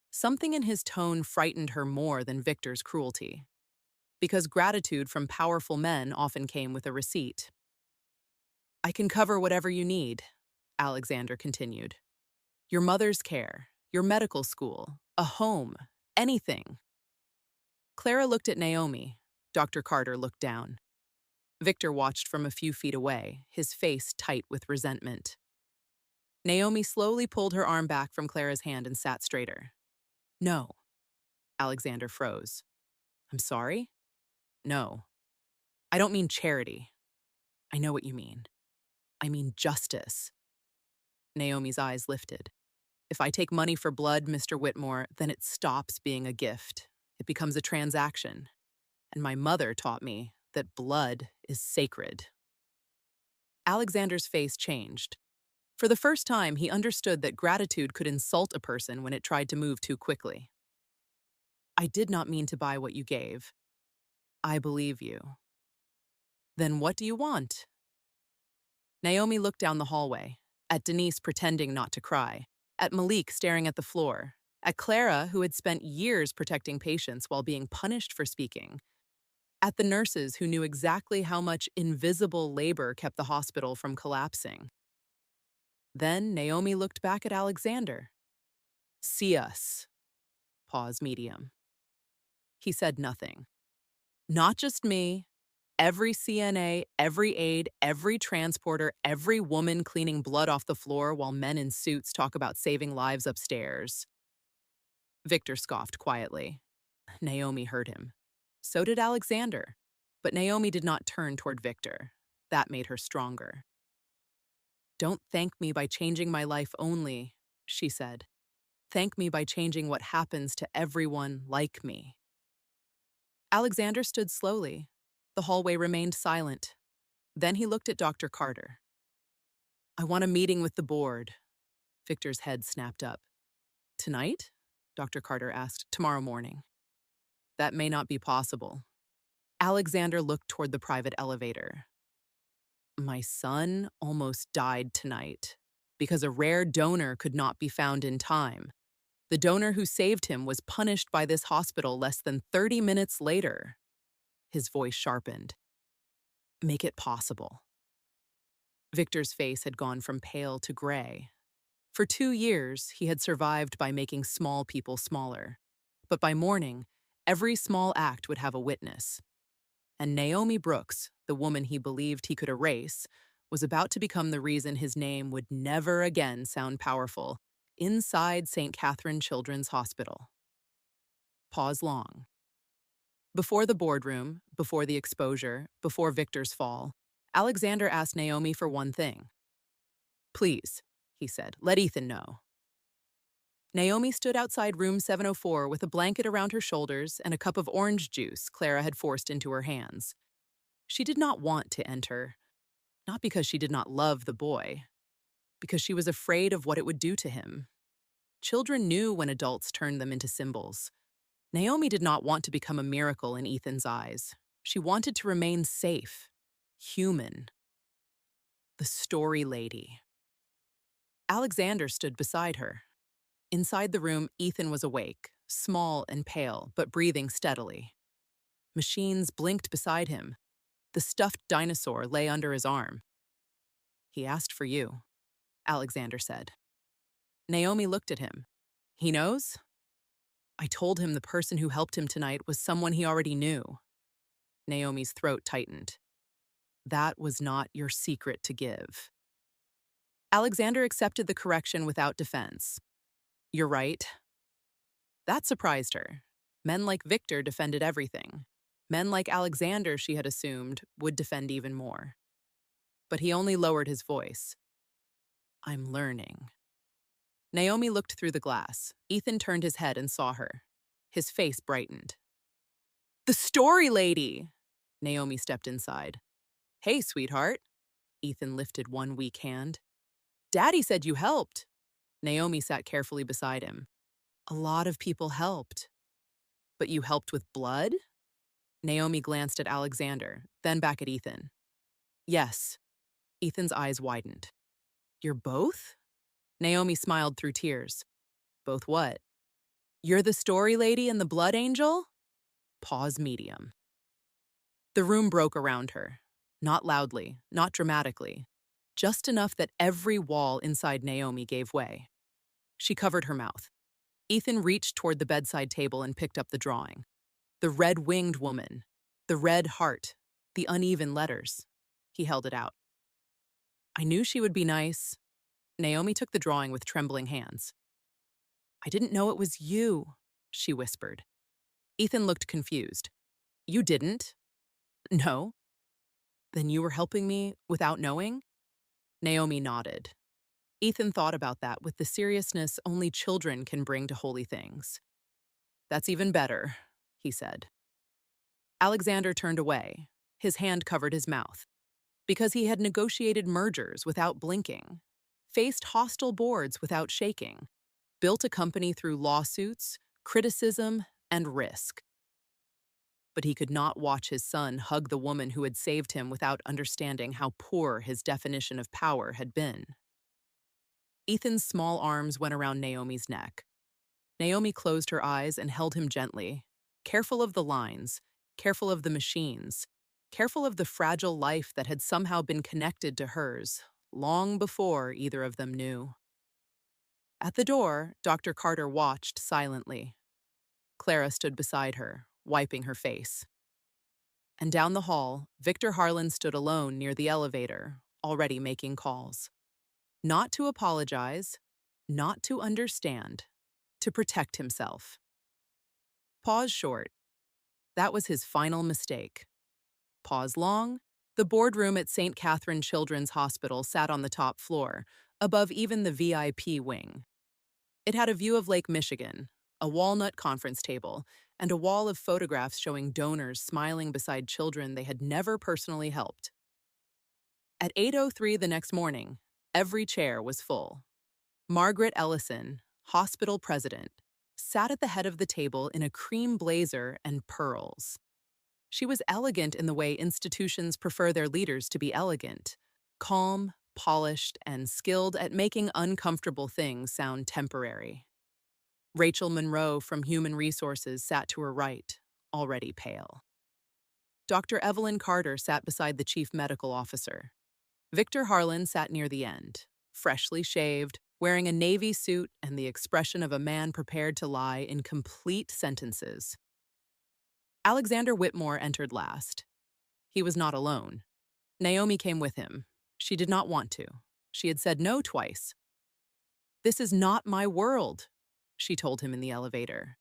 Something in his tone frightened her more than Victor's cruelty, because gratitude from powerful men often came with a receipt. "I can cover whatever you need," Alexander continued. "Your mother's care, your medical school, a home, anything." Clara looked at Naomi. Dr. Carter looked down. Victor watched from a few feet away, his face tight with resentment. Naomi slowly pulled her arm back from Clara's hand and sat straighter. "No." Alexander froze. "I'm sorry? No. I don't mean charity. I know what you mean. I mean justice." Naomi's eyes lifted. "If I take money for blood, Mr. Whitmore, then it stops being a gift. It becomes a transaction. And my mother taught me that blood is sacred." Alexander's face changed. For the first time, he understood that gratitude could insult a person when it tried to move too quickly. "I did not mean to buy what you gave. I believe you." "Then what do you want?" Naomi looked down the hallway, at Denise pretending not to cry, at Malik staring at the floor, at Clara, who had spent years protecting patients while being punished for speaking, at the nurses who knew exactly how much invisible labor kept the hospital from collapsing. Then Naomi looked back at Alexander. "See us." Pause medium. He said nothing. "Not just me. Every CNA, every aide, every transporter, every woman cleaning blood off the floor while men in suits talk about saving lives upstairs." Victor scoffed quietly. Naomi heard him. So did Alexander. But Naomi did not turn toward Victor. That made her stronger. "Don't thank me by changing my life only," she said. "Thank me by changing what happens to everyone like me." Alexander stood slowly. The hallway remained silent. Then he looked at Dr. Carter. "I want a meeting with the board." Victor's head snapped up. "Tonight?" Dr. Carter asked. "Tomorrow morning." "That may not be possible." Alexander looked toward the private elevator. "My son almost died tonight because a rare donor could not be found in time. The donor who saved him was punished by this hospital less than 30 minutes later." His voice sharpened. "Make it possible." Victor's face had gone from pale to gray. For 2 years, he had survived by making small people smaller. But by morning, every small act would have a witness. And Naomi Brooks, the woman he believed he could erase, was about to become the reason his name would never again sound powerful inside St. Catherine Children's Hospital. Pause long. Before the boardroom, before the exposure, before Victor's fall, Alexander asked Naomi for one thing. Please, he said, let Ethan know. Naomi stood outside room 704 with a blanket around her shoulders and a cup of orange juice Clara had forced into her hands. She did not want to enter, not because she did not love the boy, because she was afraid of what it would do to him. Children knew when adults turned them into symbols. Naomi did not want to become a miracle in Ethan's eyes. She wanted to remain safe, human. The story lady. Alexander stood beside her. Inside the room, Ethan was awake, small and pale, but breathing steadily. Machines blinked beside him. The stuffed dinosaur lay under his arm. He asked for you, Alexander said. Naomi looked at him. He knows? I told him the person who helped him tonight was someone he already knew. Naomi's throat tightened. That was not your secret to give. Alexander accepted the correction without defense. You're right. That surprised her. Men like Victor defended everything. Men like Alexander, she had assumed, would defend even more. But he only lowered his voice. I'm learning. Naomi looked through the glass. Ethan turned his head and saw her. His face brightened. The story lady! Naomi stepped inside. Hey, sweetheart. Ethan lifted one weak hand. Daddy said you helped. Naomi sat carefully beside him. A lot of people helped. But you helped with blood? Naomi glanced at Alexander, then back at Ethan. Yes. Ethan's eyes widened. You're both? Naomi smiled through tears. Both what? You're the story lady and the blood angel? Pause medium. The room broke around her. Not loudly, not dramatically. Just enough that every wall inside Naomi gave way. She covered her mouth. Ethan reached toward the bedside table and picked up the drawing. The red-winged woman, the red heart, the uneven letters. He held it out. I knew she would be nice. Naomi took the drawing with trembling hands. I didn't know it was you, she whispered. Ethan looked confused. You didn't? No. Then you were helping me without knowing? Naomi nodded. Ethan thought about that with the seriousness only children can bring to holy things. That's even better, he said. Alexander turned away. His hand covered his mouth. Because he had negotiated mergers without blinking, faced hostile boards without shaking, built a company through lawsuits, criticism, and risk. But he could not watch his son hug the woman who had saved him without understanding how poor his definition of power had been. Ethan's small arms went around Naomi's neck. Naomi closed her eyes and held him gently, careful of the lines, careful of the machines, careful of the fragile life that had somehow been connected to hers, long before either of them knew. At the door, Dr. Carter watched silently. Clara stood beside her, wiping her face. And down the hall, Victor Harlan stood alone near the elevator, already making calls. Not to apologize, not to understand, to protect himself. Pause short. That was his final mistake. Pause long. The boardroom at St. Catherine Children's Hospital sat on the top floor, above even the VIP wing. It had a view of Lake Michigan, a walnut conference table, and a wall of photographs showing donors smiling beside children they had never personally helped. At 8:03 the next morning, every chair was full. Margaret Ellison, hospital president, sat at the head of the table in a cream blazer and pearls. She was elegant in the way institutions prefer their leaders to be elegant, calm, polished, and skilled at making uncomfortable things sound temporary. Rachel Monroe from Human Resources sat to her right, already pale. Dr. Evelyn Carter sat beside the chief medical officer. Victor Harlan sat near the end, freshly shaved, wearing a navy suit and the expression of a man prepared to lie in complete sentences. Alexander Whitmore entered last. He was not alone. Naomi came with him. She did not want to. She had said no twice. This is not my world, she told him in the elevator.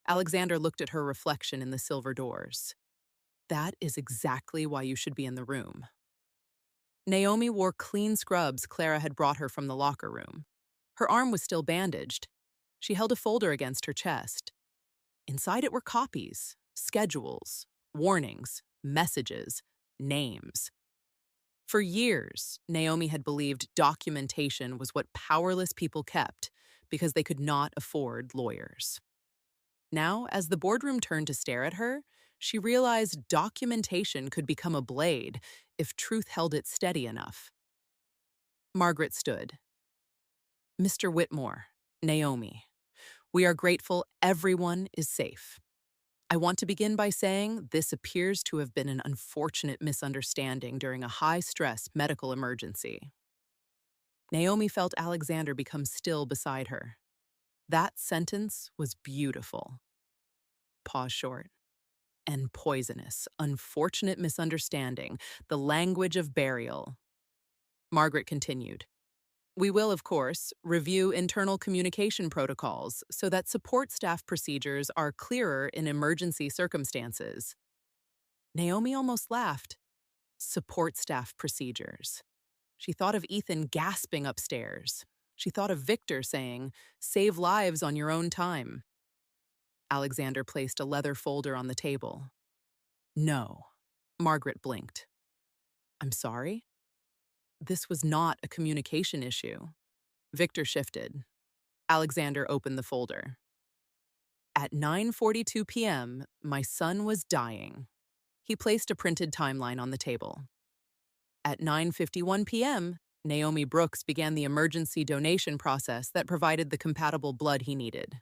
Alexander looked at her reflection in the silver doors. That is exactly why you should be in the room. Naomi wore clean scrubs Clara had brought her from the locker room. Her arm was still bandaged. She held a folder against her chest. Inside it were copies, schedules, warnings, messages, names. For years, Naomi had believed documentation was what powerless people kept because they could not afford lawyers. Now, as the boardroom turned to stare at her, she realized documentation could become a blade if truth held it steady enough. Margaret stood. Mr. Whitmore, Naomi, we are grateful everyone is safe. I want to begin by saying this appears to have been an unfortunate misunderstanding during a high-stress medical emergency. Naomi felt Alexander become still beside her. That sentence was beautiful. Pause short. And poisonous, unfortunate misunderstanding, the language of burial. Margaret continued. We will, of course, review internal communication protocols so that support staff procedures are clearer in emergency circumstances. Naomi almost laughed. Support staff procedures. She thought of Ethan gasping upstairs. She thought of Victor saying, "Save lives on your own time." Alexander placed a leather folder on the table. No. Margaret blinked. I'm sorry? This was not a communication issue. Victor shifted. Alexander opened the folder. At 9:42 p.m., my son was dying. He placed a printed timeline on the table. At 9:51 p.m., Naomi Brooks began the emergency donation process that provided the compatible blood he needed.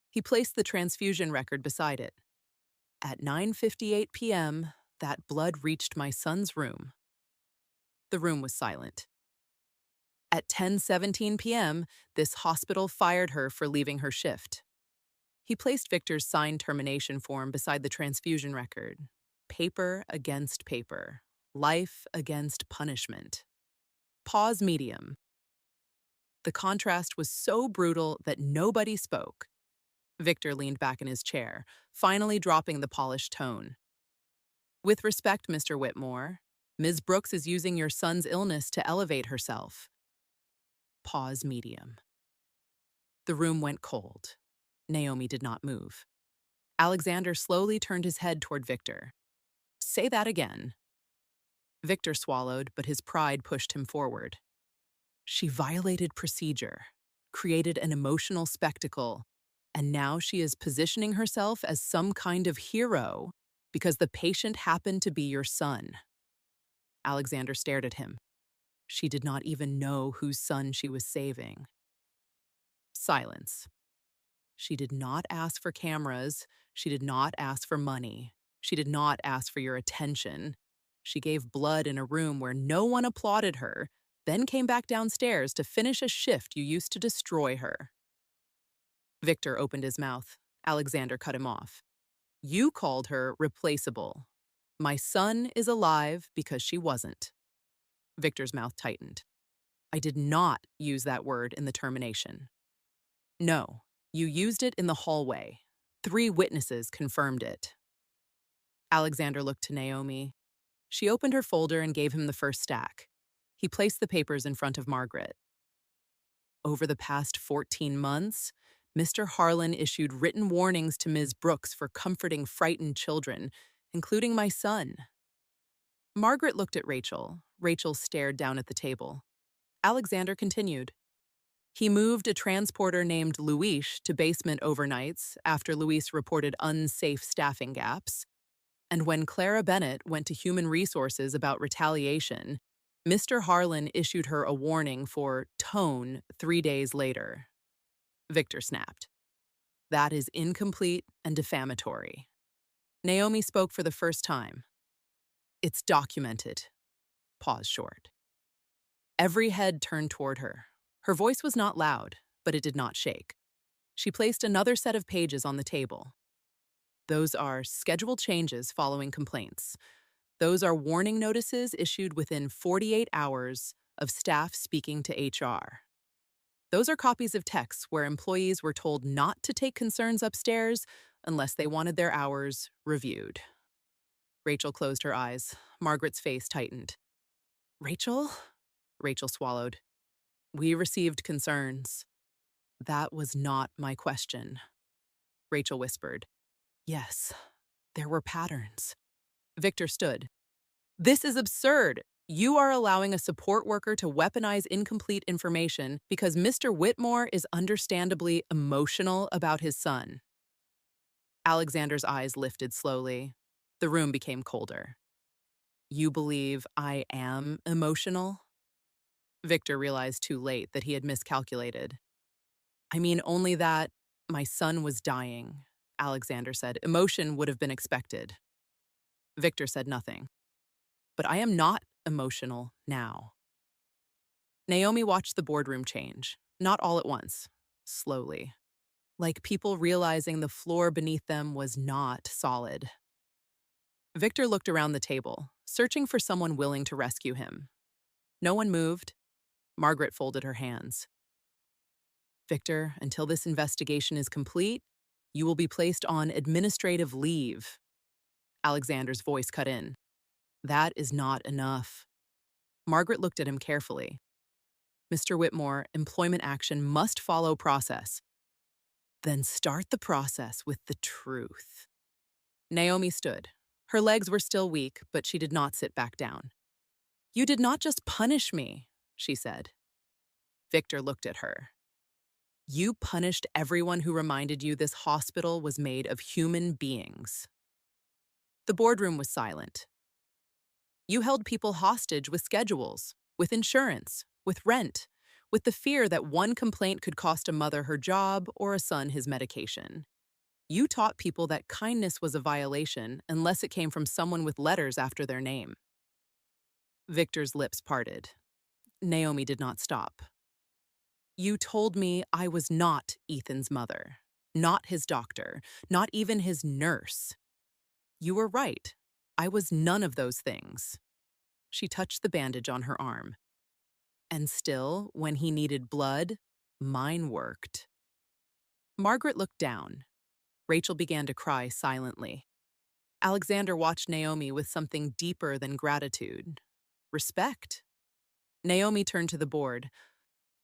He placed the transfusion record beside it. At 9:58 p.m., that blood reached my son's room. The room was silent. At 10:17 p.m., this hospital fired her for leaving her shift. He placed Victor's signed termination form beside the transfusion record. Paper against paper. Life against punishment. Pause medium. The contrast was so brutal that nobody spoke. Victor leaned back in his chair, finally dropping the polished tone. With respect, Mr. Whitmore, Ms. Brooks is using your son's illness to elevate herself. Pause medium. The room went cold. Naomi did not move. Alexander slowly turned his head toward Victor. Say that again. Victor swallowed, but his pride pushed him forward. She violated procedure, created an emotional spectacle, and now she is positioning herself as some kind of hero because the patient happened to be your son. Alexander stared at him. She did not even know whose son she was saving. Silence. She did not ask for cameras. She did not ask for money. She did not ask for your attention. She gave blood in a room where no one applauded her, then came back downstairs to finish a shift you used to destroy her. Victor opened his mouth. Alexander cut him off. You called her replaceable. My son is alive because she wasn't. Victor's mouth tightened. I did not use that word in the termination. No, you used it in the hallway. 3 witnesses confirmed it. Alexander looked to Naomi. She opened her folder and gave him the first stack. He placed the papers in front of Margaret. Over the past 14 months, Mr. Harlan issued written warnings to Ms. Brooks for comforting frightened children, including my son. Margaret looked at Rachel. Rachel stared down at the table. Alexander continued. He moved a transporter named Luis to basement overnights after Luis reported unsafe staffing gaps. And when Clara Bennett went to Human Resources about retaliation, Mr. Harlan issued her a warning for tone 3 days later. Victor snapped. That is incomplete and defamatory. Naomi spoke for the first time. It's documented. Pause short. Every head turned toward her. Her voice was not loud, but it did not shake. She placed another set of pages on the table. Those are scheduled changes following complaints. Those are warning notices issued within 48 hours of staff speaking to HR. Those are copies of texts where employees were told not to take concerns upstairs unless they wanted their hours reviewed. Rachel closed her eyes. Margaret's face tightened. Rachel? Rachel swallowed. We received concerns. That was not my question. Rachel whispered. Yes, there were patterns. Victor stood. This is absurd. You are allowing a support worker to weaponize incomplete information because Mr. Whitmore is understandably emotional about his son. Alexander's eyes lifted slowly. The room became colder. You believe I am emotional? Victor realized too late that he had miscalculated. I mean only that my son was dying, Alexander said. Emotion would have been expected. Victor said nothing. But I am not emotional now. Naomi watched the boardroom change, not all at once, slowly, like people realizing the floor beneath them was not solid. Victor looked around the table, searching for someone willing to rescue him. No one moved. Margaret folded her hands. Victor, until this investigation is complete, you will be placed on administrative leave. Alexander's voice cut in. That is not enough. Margaret looked at him carefully. Mr. Whitmore, employment action must follow process. Then start the process with the truth. Naomi stood. Her legs were still weak, but she did not sit back down. You did not just punish me, she said. Victor looked at her. You punished everyone who reminded you this hospital was made of human beings. The boardroom was silent. You held people hostage with schedules, with insurance, with rent, with the fear that one complaint could cost a mother her job or a son his medication. You taught people that kindness was a violation unless it came from someone with letters after their name. Victor's lips parted. Naomi did not stop. You told me I was not Ethan's mother, not his doctor, not even his nurse. You were right. I was none of those things. She touched the bandage on her arm. And still, when he needed blood, mine worked. Margaret looked down. Rachel began to cry silently. Alexander watched Naomi with something deeper than gratitude. Respect. Naomi turned to the board.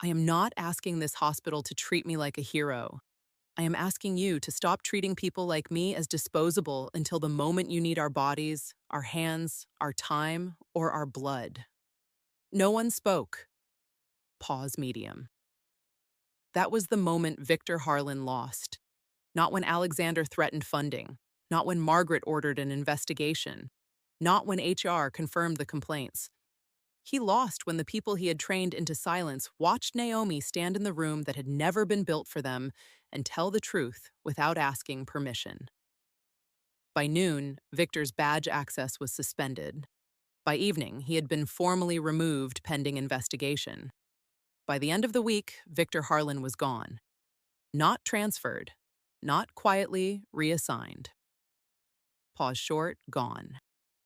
I am not asking this hospital to treat me like a hero. I am asking you to stop treating people like me as disposable until the moment you need our bodies, our hands, our time, or our blood. No one spoke. Pause medium. That was the moment Victor Harlan lost. Not when Alexander threatened funding, not when Margaret ordered an investigation, not when HR confirmed the complaints. He lost when the people he had trained into silence watched Naomi stand in the room that had never been built for them and tell the truth without asking permission. By noon, Victor's badge access was suspended. By evening, he had been formally removed pending investigation. By the end of the week, Victor Harlan was gone. Not transferred, not quietly reassigned. Pause short, gone.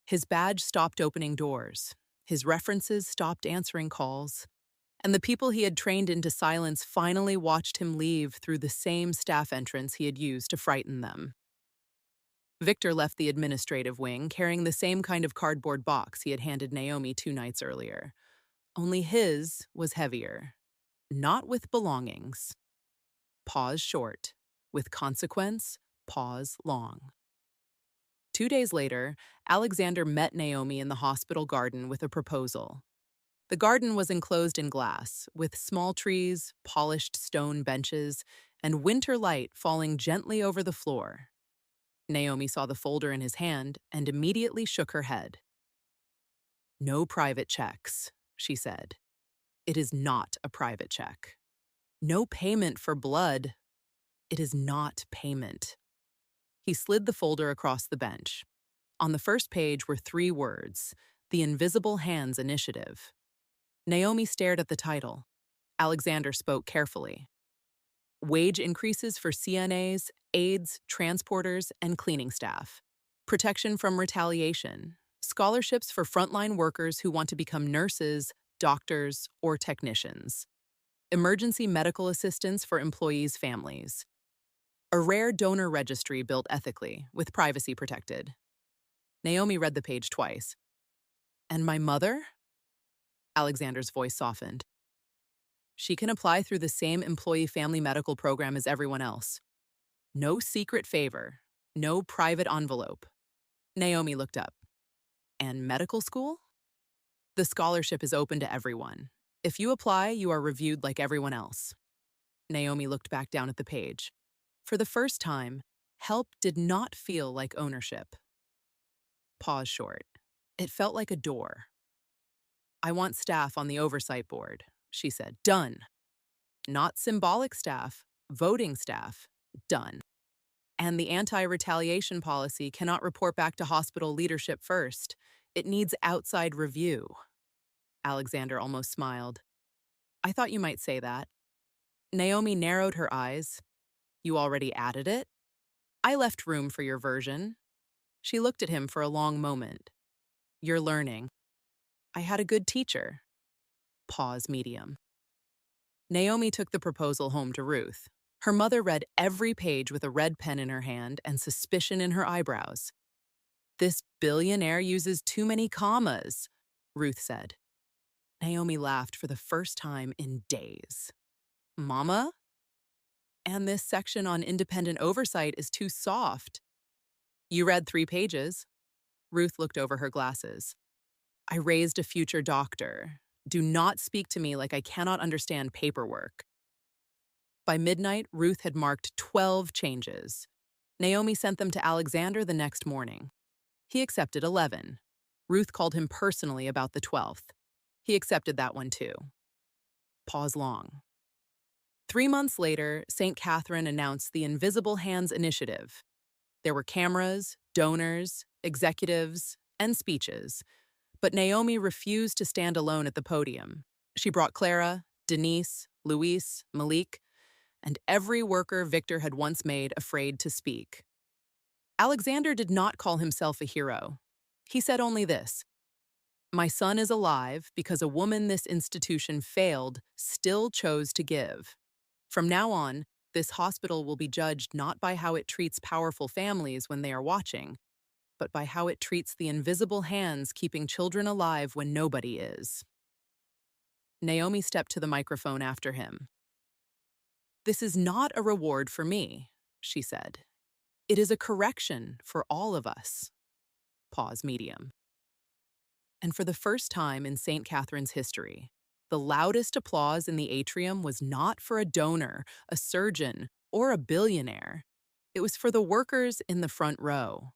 His badge stopped opening doors. His references stopped answering calls, and the people he had trained into silence finally watched him leave through the same staff entrance he had used to frighten them. Victor left the administrative wing carrying the same kind of cardboard box he had handed Naomi 2 nights earlier. Only his was heavier, not with belongings. Pause short. With consequence, pause long. 2 days later, Alexander met Naomi in the hospital garden with a proposal. The garden was enclosed in glass, with small trees, polished stone benches, and winter light falling gently over the floor. Naomi saw the folder in his hand and immediately shook her head. No private checks, she said. It is not a private check. No payment for blood. It is not payment. He slid the folder across the bench. On the first page were 3 words, The Invisible Hands Initiative. Naomi stared at the title. Alexander spoke carefully. Wage increases for CNAs, aides, transporters, and cleaning staff. Protection from retaliation. Scholarships for frontline workers who want to become nurses, doctors, or technicians. Emergency medical assistance for employees' families. A rare donor registry built ethically, with privacy protected. Naomi read the page twice. And my mother? Alexander's voice softened. She can apply through the same employee family medical program as everyone else. No secret favor, no private envelope. Naomi looked up. And medical school? The scholarship is open to everyone. If you apply, you are reviewed like everyone else. Naomi looked back down at the page. For the first time, help did not feel like ownership. Pause short. It felt like a door. I want staff on the oversight board, she said. Done. Not symbolic staff, voting staff. Done. And the anti-retaliation policy cannot report back to hospital leadership first. It needs outside review. Alexander almost smiled. I thought you might say that. Naomi narrowed her eyes. You already added it? I left room for your version. She looked at him for a long moment. You're learning. I had a good teacher. Pause medium. Naomi took the proposal home to Ruth. Her mother read every page with a red pen in her hand and suspicion in her eyebrows. This billionaire uses too many commas, Ruth said. Naomi laughed for the first time in days. Mama? And this section on independent oversight is too soft. You read 3 pages. Ruth looked over her glasses. I raised a future doctor. Do not speak to me like I cannot understand paperwork. By midnight, Ruth had marked 12 changes. Naomi sent them to Alexander the next morning. He accepted 11. Ruth called him personally about the 12th. He accepted that one too. Pause long. 3 months later, St. Catherine announced the Invisible Hands Initiative. There were cameras, donors, executives, and speeches. But Naomi refused to stand alone at the podium. She brought Clara, Denise, Luis, Malik, and every worker Victor had once made afraid to speak. Alexander did not call himself a hero. He said only this: my son is alive because a woman this institution failed still chose to give. From now on, this hospital will be judged not by how it treats powerful families when they are watching, but by how it treats the invisible hands keeping children alive when nobody is. Naomi stepped to the microphone after him. This is not a reward for me, she said. It is a correction for all of us. Pause medium. And for the first time in St. Catherine's history, the loudest applause in the atrium was not for a donor, a surgeon, or a billionaire. It was for the workers in the front row.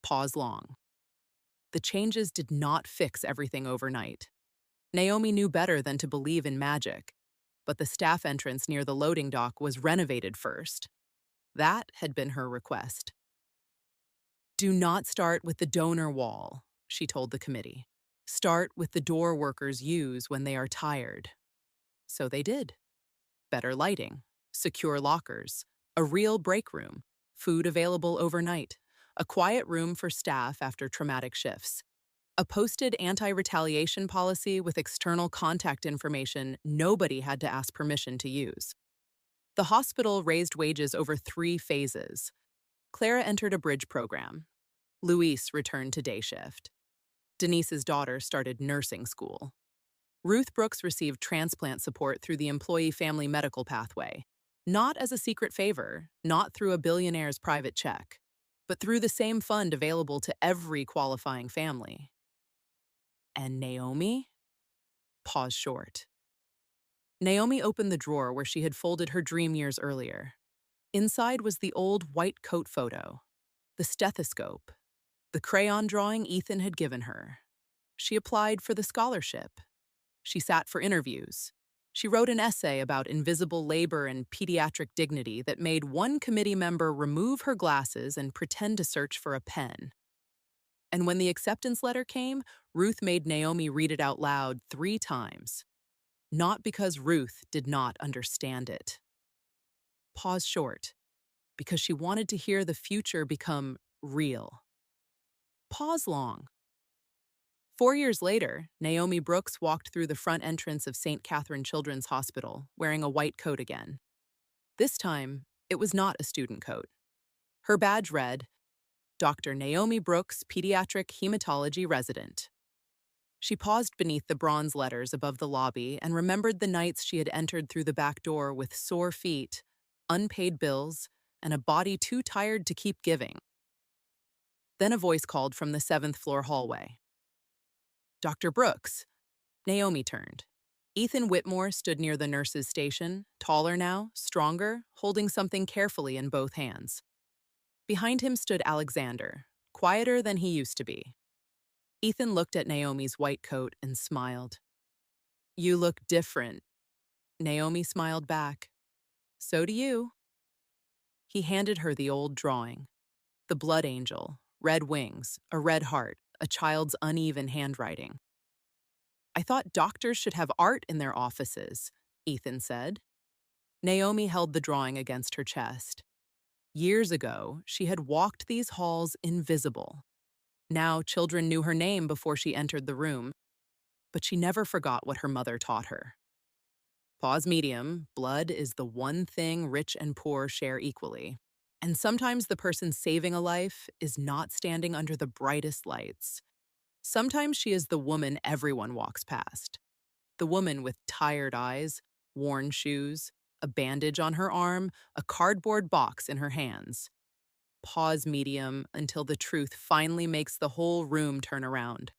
Pause long. The changes did not fix everything overnight. Naomi knew better than to believe in magic, but the staff entrance near the loading dock was renovated first. That had been her request. Do not start with the donor wall, she told the committee. Start with the door workers use when they are tired. So they did. Better lighting, secure lockers, a real break room, food available overnight, a quiet room for staff after traumatic shifts, a posted anti-retaliation policy with external contact information nobody had to ask permission to use. The hospital raised wages over 3 phases. Clara entered a bridge program. Luis returned to day shift. Denise's daughter started nursing school. Ruth Brooks received transplant support through the employee family medical pathway, not as a secret favor, not through a billionaire's private check, but through the same fund available to every qualifying family. And Naomi? Pause short. Naomi opened the drawer where she had folded her dream years earlier. Inside was the old white coat photo, the stethoscope, the crayon drawing Ethan had given her. She applied for the scholarship. She sat for interviews. She wrote an essay about invisible labor and pediatric dignity that made one committee member remove her glasses and pretend to search for a pen. And when the acceptance letter came, Ruth made Naomi read it out loud 3 times. Not because Ruth did not understand it. Pause short, because she wanted to hear the future become real. Pause long. 4 years later, Naomi Brooks walked through the front entrance of St. Catherine Children's Hospital, wearing a white coat again. This time, it was not a student coat. Her badge read, Dr. Naomi Brooks, Pediatric Hematology Resident. She paused beneath the bronze letters above the lobby and remembered the nights she had entered through the back door with sore feet, unpaid bills, and a body too tired to keep giving. Then a voice called from the seventh floor hallway. Dr. Brooks. Naomi turned. Ethan Whitmore stood near the nurse's station, taller now, stronger, holding something carefully in both hands. Behind him stood Alexander, quieter than he used to be. Ethan looked at Naomi's white coat and smiled. "You look different." Naomi smiled back. "So do you." He handed her the old drawing. The blood angel, red wings, a red heart, a child's uneven handwriting. "I thought doctors should have art in their offices," Ethan said. Naomi held the drawing against her chest. Years ago, she had walked these halls invisible. Now children knew her name before she entered the room, but she never forgot what her mother taught her. Pause medium, blood is the one thing rich and poor share equally. And sometimes the person saving a life is not standing under the brightest lights. Sometimes she is the woman everyone walks past. The woman with tired eyes, worn shoes, a bandage on her arm, a cardboard box in her hands. Pause medium until the truth finally makes the whole room turn around.